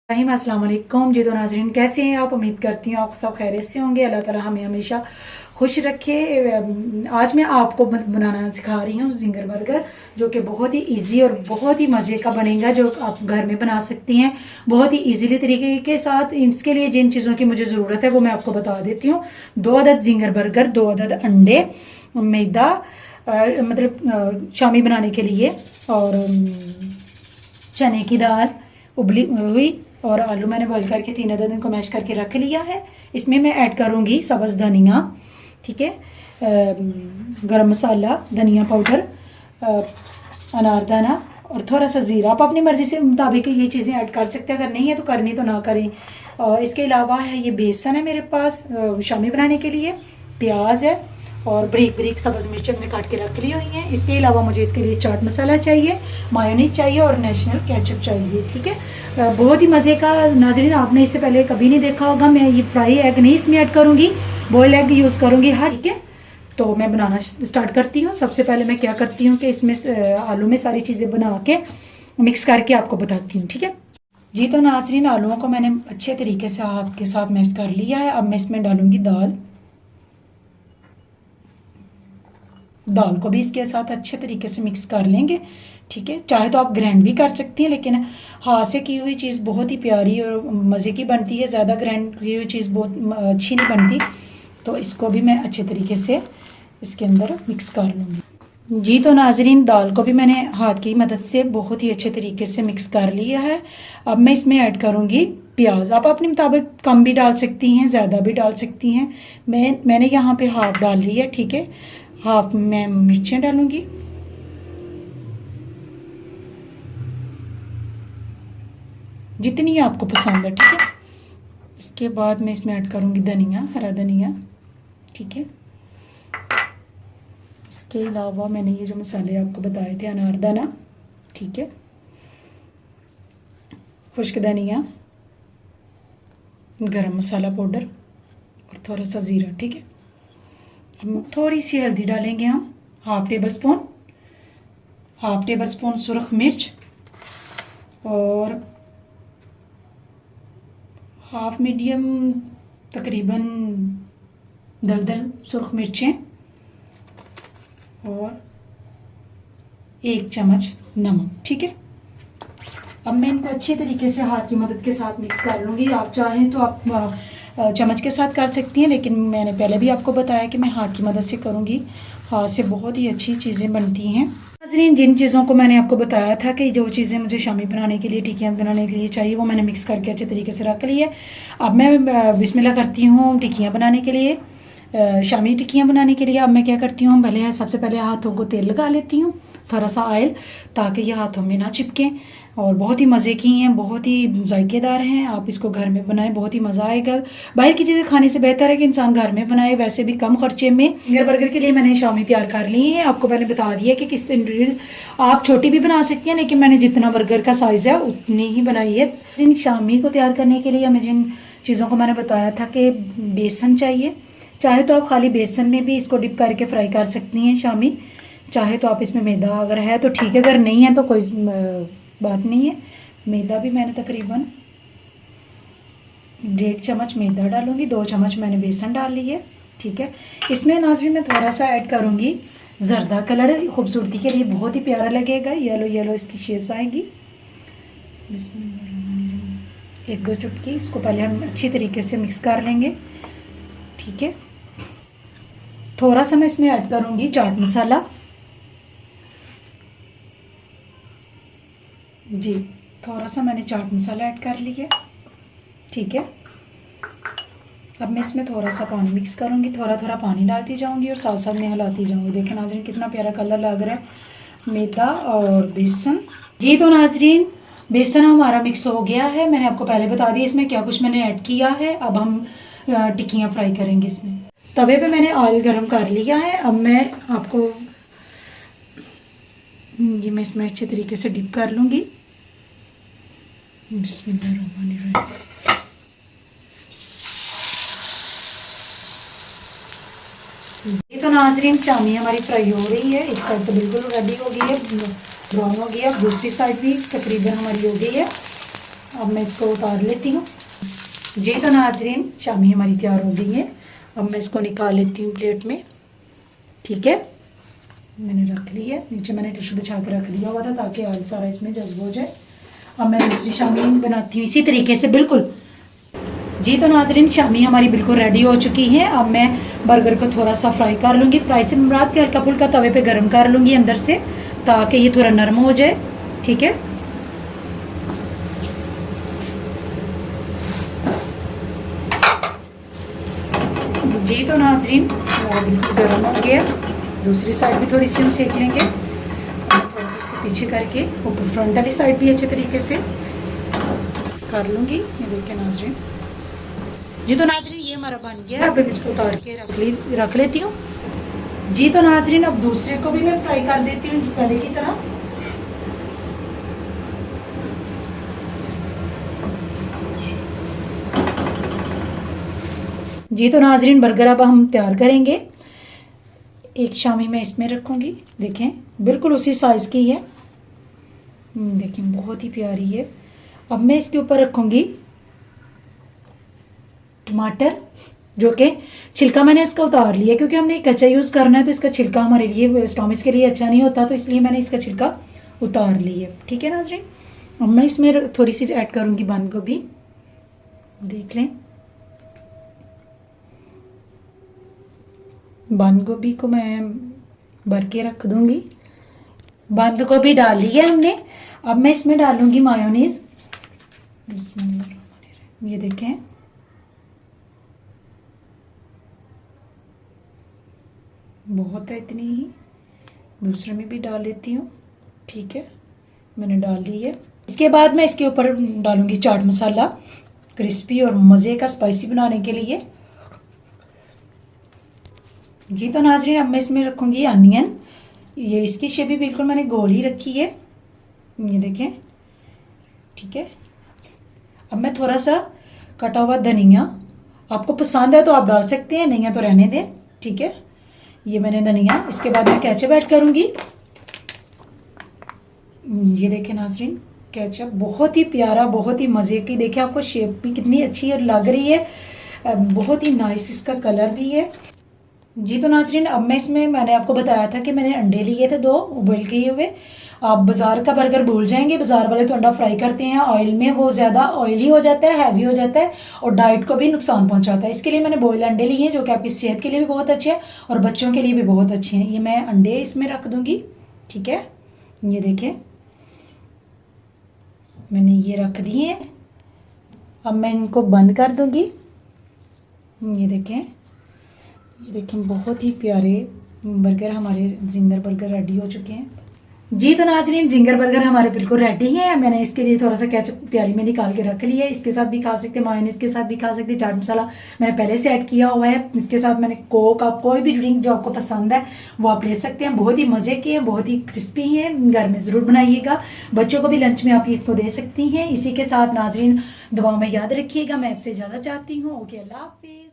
अस्सलाम वालेकुम जी। तो नाज़रीन, कैसे हैं आप? उम्मीद करती हूँ आप सब खैरियत से होंगे। अल्लाह ताला हमें हमेशा खुश रखे। आज मैं आपको बनाना सिखा रही हूँ जिंगर बर्गर, जो कि बहुत ही इजी और बहुत ही मज़े का बनेगा, जो आप घर में बना सकती हैं बहुत ही इजीली तरीके के साथ। इसके लिए जिन चीज़ों की मुझे ज़रूरत है वो मैं आपको बता देती हूँ। 2 अदद जिंगर बर्गर, 2 अदद अंडे, मैदा मतलब शामी बनाने के लिए, और चने की दाल उबली हुई, और आलू मैंने बॉईल करके 3 अदद इनको मैश करके रख लिया है। इसमें मैं ऐड करूँगी सब्ज़ धनिया, ठीक है, गरम मसाला, धनिया पाउडर, अनारदाना और थोड़ा सा ज़ीरा। आप अपनी मर्ज़ी से मुताबिक ये चीज़ें ऐड कर सकते हैं, अगर नहीं है तो करनी तो ना करें। और इसके अलावा है ये बेसन है मेरे पास शामी बनाने के लिए, प्याज है और बरीक बरीक सब्ज़ मिर्च हमने काट के रख ली हुई हैं। इसके अलावा मुझे इसके लिए चाट मसाला चाहिए, मायोनीज चाहिए और नेशनल केचप चाहिए, ठीक है। बहुत ही मज़े का। नाज़रीन, आपने इससे पहले कभी नहीं देखा होगा। मैं ये फ्राई एग नहीं इसमें ऐड करूँगी, बॉयल एग यूज़ करूँगी हर, ठीक है। तो मैं बनाना स्टार्ट करती हूँ। सबसे पहले मैं क्या करती हूँ कि इसमें आलू में सारी चीज़ें बना के मिक्स करके आपको बताती हूँ, ठीक है जी। तो नाज़रीन, आलूओं को मैंने अच्छे तरीके से हाथ के साथ मैश कर लिया है। अब मैं इसमें डालूँगी दाल को भी इसके साथ अच्छे तरीके से मिक्स कर लेंगे, ठीक है। चाहे तो आप ग्राइंड भी कर सकती हैं, लेकिन हाथ से की हुई चीज़ बहुत ही प्यारी और मज़े की बनती है। ज़्यादा ग्राइंड की हुई चीज़ बहुत अच्छी नहीं बनती। तो इसको भी मैं अच्छे तरीके से इसके अंदर मिक्स कर लूँगी जी। तो नाज़रीन, दाल को भी मैंने हाथ की मदद से बहुत ही अच्छे तरीके से मिक्स कर लिया है। अब मैं इसमें ऐड करूँगी प्याज। आप अपने मुताबिक कम भी डाल सकती हैं, ज़्यादा भी डाल सकती हैं। मैंने यहाँ पे हाफ डाल ली है, ठीक है। हाफ मैं मिर्चें डालूंगी, जितनी आपको पसंद है, ठीक है। इसके बाद मैं इसमें ऐड करूंगी धनिया, हरा धनिया, ठीक है। इसके अलावा मैंने ये जो मसाले आपको बताए थे, अनारदाना, ठीक है, खुश्क धनिया, गरम मसाला पाउडर और थोड़ा सा ज़ीरा, ठीक है। अब थोड़ी सी हल्दी डालेंगे हम, हाफ टेबल स्पून सुरख मिर्च और हाफ मीडियम तकरीबन दलदल सुरख मिर्चें और 1 चम्मच नमक, ठीक है। अब मैं इनको अच्छे तरीके से हाथ की मदद के साथ मिक्स कर लूँगी। आप चाहें तो आप चम्मच के साथ कर सकती हैं, लेकिन मैंने पहले भी आपको बताया कि मैं हाथ की मदद से करूँगी। हाथ से बहुत ही अच्छी चीज़ें बनती हैं। नाज़रीन, जिन चीज़ों को मैंने आपको बताया था कि जो चीज़ें मुझे शामी बनाने के लिए, टिक्कियाँ बनाने के लिए चाहिए, वो मैंने मिक्स करके अच्छे तरीके से रख ली है। अब मैं बिस्मिल्लाह करती हूँ टिक्कियाँ बनाने के लिए, शामी टिक्कियाँ बनाने के लिए। अब मैं क्या करती हूँ, सबसे पहले हाथों को तेल लगा लेती हूँ, थोड़ा सा ऑयल, ताकि ये हाथों में ना चिपके। और बहुत ही मज़े की हैं, बहुत ही जायकेदार हैं। आप इसको घर में बनाएं, बहुत ही मज़ा आएगा। बाहर की चीज़ें खाने से बेहतर है कि इंसान घर में बनाए, वैसे भी कम खर्चे में। फिंगर बर्गर के लिए मैंने शामी तैयार कर ली है। आपको मैंने बता दिया कि किस इंग्रेडिएंट, आप छोटी भी बना सकती हैं, लेकिन मैंने जितना बर्गर का साइज़ है उतनी ही बनाई है। इन शामी को तैयार करने के लिए हमें जिन चीज़ों को मैंने बताया था कि बेसन चाहिए, चाहे तो आप खाली बेसन में भी इसको डिप करके फ्राई कर सकती हैं शामी, चाहे तो आप इसमें मैदा अगर है तो ठीक है, अगर नहीं है तो कोई बात नहीं है। मैदा भी मैंने तकरीबन 1.5 चम्मच मैदा डालूंगी, 2 चम्मच मैंने बेसन डाल ली है, ठीक है। इसमें नाज़रीन मैं थोड़ा सा ऐड करूंगी जर्दा कलर, खूबसूरती के लिए बहुत ही प्यारा लगेगा। येलो येलो इसकी शेप्स आएंगी। इसमें 1-2 चुटकी, इसको पहले हम अच्छी तरीके से मिक्स कर लेंगे, ठीक है। थोड़ा सा मैं इसमें ऐड करूंगी चाट मसाला जी, थोड़ा सा मैंने चाट मसाला ऐड कर लिया, ठीक है। अब मैं इसमें थोड़ा सा पानी मिक्स करूँगी, थोड़ा थोड़ा पानी डालती जाऊँगी और साथ साथ में हिलाती जाऊँगी। देखें नाज़रीन, कितना प्यारा कलर लग रहा है मैदा और बेसन जी। तो नाज़रीन, बेसन हमारा मिक्स हो गया है। मैंने आपको पहले बता दिया इसमें क्या कुछ मैंने ऐड किया है। अब हम टिक्कियाँ फ्राई करेंगे। इसमें तवे पे मैंने ऑयल गर्म कर लिया है। अब मैं आपको ये मैं इसमें अच्छे तरीके से डिप कर लूँगी। बिस्मिल्लाहिर्रहमानिर्रहीम। ये तो नाज़रीन शामी हमारी फ्राई हो रही है। एक साइड तो बिल्कुल रेडी हो गई है, ब्राउन हो गया। दूसरी साइड भी तकरीबन हमारी हो गई है। अब मैं इसको उतार लेती हूँ। जी तो नाजरीन, शामी हमारी तैयार हो गई है। अब मैं इसको निकाल लेती हूँ प्लेट में। ठीक है, मैंने रख ली है। नीचे मैंने टिश्यू बिछा के रख दिया हुआ था ताकि ऑयल सारा इसमें जज्ब हो जाए। अब मैं दूसरी शामी बनाती हूँ इसी तरीके से बिल्कुल। जी तो नाजरीन, शामी हमारी बिल्कुल रेडी हो चुकी है। अब मैं बर्गर को थोड़ा सा फ्राई कर लूँगी। फ्राई से मुराद के हल्का फुल्का तवे पे गर्म कर लूँगी अंदर से ताकि ये थोड़ा नरम हो जाए। ठीक है, जी तो नाजरीन, बिल्कुल गर्म हो गया। दूसरी साइड भी थोड़ी सी हम सेक लेंगे। थोड़ा सा इसको पीछे करके ऊपर फ्रंट वाली साइड भी अच्छे तरीके से कर लूँगी। ये देखिए नाजरीन। जी तो नाजरीन, ये हमारा बन गया। अब इसको उतार के रख लेती हूँ। जी तो नाजरीन, अब दूसरे को भी मैं फ्राई कर देती हूँ पहले की तरह। जी तो नाजरीन, बर्गर अब हम तैयार करेंगे। एक शामी मैं इसमें रखूँगी। देखें बिल्कुल उसी साइज़ की है। देखें बहुत ही प्यारी है। अब मैं इसके ऊपर रखूँगी टमाटर, जो कि छिलका मैंने इसका उतार लिया क्योंकि हमने कच्चा यूज़ करना है तो इसका छिलका हमारे लिए स्टोमच के लिए अच्छा नहीं होता, तो इसलिए मैंने इसका छिलका उतार लिया। ठीक है नाजरीन, अब मैं इसमें थोड़ी सी ऐड करूँगी बंद गोभी। देख लें, बंद गोभी को मैं भर के रख दूँगी। बंद गोभी डाल ली है हमने। अब मैं इसमें डालूँगी मायोनीज़। ये देखें, बहुत है इतनी ही। दूसरे में भी डाल लेती हूँ। ठीक है, मैंने डाल ली है। इसके बाद मैं इसके ऊपर डालूँगी चाट मसाला, क्रिस्पी और मज़े का स्पाइसी बनाने के लिए। जी तो नाजरीन, अब मैं इसमें रखूँगी अनियन। ये इसकी शेप भी बिल्कुल मैंने गोल ही रखी है। ये देखें। ठीक है, अब मैं थोड़ा सा कटा हुआ धनिया, आपको पसंद है तो आप डाल सकते हैं, नहीं है तो रहने दें। ठीक है, ये मैंने धनिया। इसके बाद मैं केचप ऐड करूँगी। ये देखें नाजरीन, केचप बहुत ही प्यारा, बहुत ही मज़े की। देखिए आपको शेप भी कितनी अच्छी है लग रही है, बहुत ही नाइस इसका कलर भी है। जी तो नाजरीन, अब मैं इसमें मैंने आपको बताया था कि मैंने अंडे लिए थे 2 उबल किए हुए। आप बाज़ार का बर्गर भूल जाएंगे। बाज़ार वाले तो अंडा फ्राई करते हैं ऑयल में, वो ज़्यादा ऑयली हो जाता है, हैवी हो जाता है और डाइट को भी नुकसान पहुंचाता है। इसके लिए मैंने बॉयल अंडे लिए हैं जो कि आपकी सेहत के लिए भी बहुत अच्छे हैं और बच्चों के लिए भी बहुत अच्छे हैं। ये मैं अंडे इसमें रख दूँगी। ठीक है, ये देखें मैंने ये रख दिए हैं। अब मैं इनको बंद कर दूँगी। ये देखें, ये देखें बहुत ही प्यारे बर्गर हमारे जिंगर बर्गर रेडी हो चुके हैं। जी तो नाजरीन, जिंगर बर्गर हमारे बिल्कुल रेडी है। मैंने इसके लिए थोड़ा सा केचप प्याली में निकाल के रख लिया है। इसके साथ भी खा सकते हैं, मायोनीज के साथ भी खा सकते हैं। चाट मसाला मैंने पहले से ऐड किया हुआ है। इसके साथ मैंने कोक, आप कोई भी ड्रिंक जो आपको पसंद है वो आप ले सकते हैं। बहुत ही मज़े के हैं, बहुत ही क्रिस्पी हैं। घर में ज़रूर बनाइएगा, बच्चों को भी लंच में आप इसको दे सकती हैं। इसी के साथ नाजरीन दुआ में याद रखिएगा। मैं आपसे ज़्यादा चाहती हूँ। ओके, अल्लाह हाफिज़।